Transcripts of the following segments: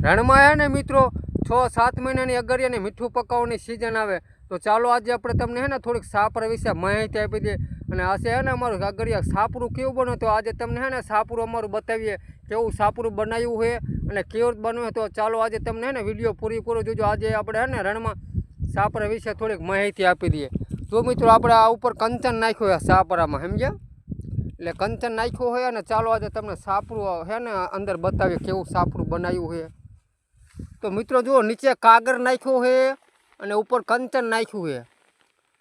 રણમાં હે ને મિત્રો 6-7 મહિનાની અગરિયાની મીઠું પકાવવાની સિઝન આવે તો ચાલો આજે આપણે તમને હે ને થોડીક સાપરા વિશે માહિતી આપી દઈએ અને આજે હે ને અમારું અગરિયા સાપરું કેવું બને તો આજે તમને હે ને સાપરું અમારું બતાવીએ કેવું સાપરું બનાવ્યું છે અને કેવું બનવે તો ચાલો આજે તમને હે ને વિડીયો પૂરો જોજો। આજે આપણે હે ને રણમાં સાપરા વિશે થોડીક માહિતી આપી દઈએ। તો મિત્રો આપણે આ ઉપર કંચન નાખ્યું છે સાપરામાં, સમજ્યા? એટલે કંચન નાખ્યું હોય અને ચાલો આજે તમને સાપરું છે ને અંદર બતાવીએ કેવું સાપરું બનાવ્યું છે। તો મિત્રો જુઓ, નીચે કાગર નાખ્યું છે અને ઉપર કંચન નાખ્યું છે।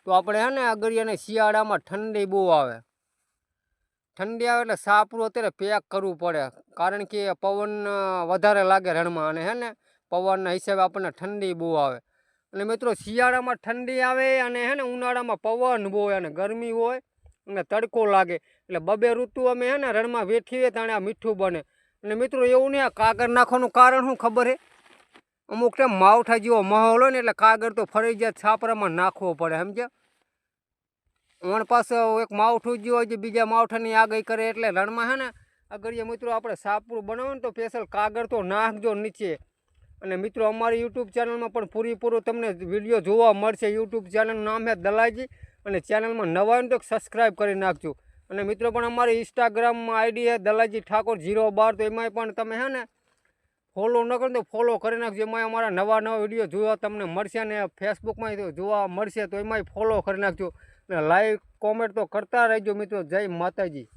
તો આપણે હે ને અગરિયાને શિયાળામાં ઠંડી બહુ આવે, ઠંડી આવે એટલે સાપરું અત્યારે પેક કરવું પડે, કારણ કે પવન વધારે લાગે રણમાં અને હે ને પવનના હિસાબે આપણને ઠંડી બહુ આવે। અને મિત્રો શિયાળામાં ઠંડી આવે અને હે ને ઉનાળામાં પવન બહુ હોય અને ગરમી હોય અને તડકો લાગે, એટલે બબે ઋતુ અમે હે ને રણમાં વેઠીએ તાણે આ મીઠું બને। અને મિત્રો એવું નહીં, આ કાગર નાખવાનું કારણ શું ખબર છે? અમુક ટાઈમ માવઠા જેવો માહોલ હોય ને એટલે કાગર તો ફરજિયાત છાપરામાં નાખવો પડે, સમજ્યા? વણ પાસે એક માવઠું જ હોય જે બીજા માવઠાની આગાહી કરે, એટલે રણમાં હે ને અગરિયા મિત્રો આપણે સાપરું બનાવો ને તો સ્પેશિયલ કાગર તો નાખજો નીચે। અને મિત્રો અમારી યુટ્યુબ ચેનલમાં પણ પૂરેપૂરો તમને વિડીયો જોવા મળશે। યુટ્યુબ ચેનલનું નામ છે દલાજી અને ચેનલમાં નવા હોય તો સબસ્ક્રાઈબ કરી નાખજો। અને મિત્રો પણ અમારી ઇન્સ્ટાગ્રામમાં આઈડી છે દલાજી ઠાકોર 012, તો એમાંય પણ તમે હે ને ફોલો ન કરો તો ફોલો કરી નાખજો, એમાં અમારા નવા વિડીયો જોવા તમને મળશે અને ફેસબુકમાં જોવા મળશે તો એમાંય ફોલો કરી નાખજો અને લાઈક કોમેન્ટ તો કરતા રહેજો મિત્રો। જય માતાજી।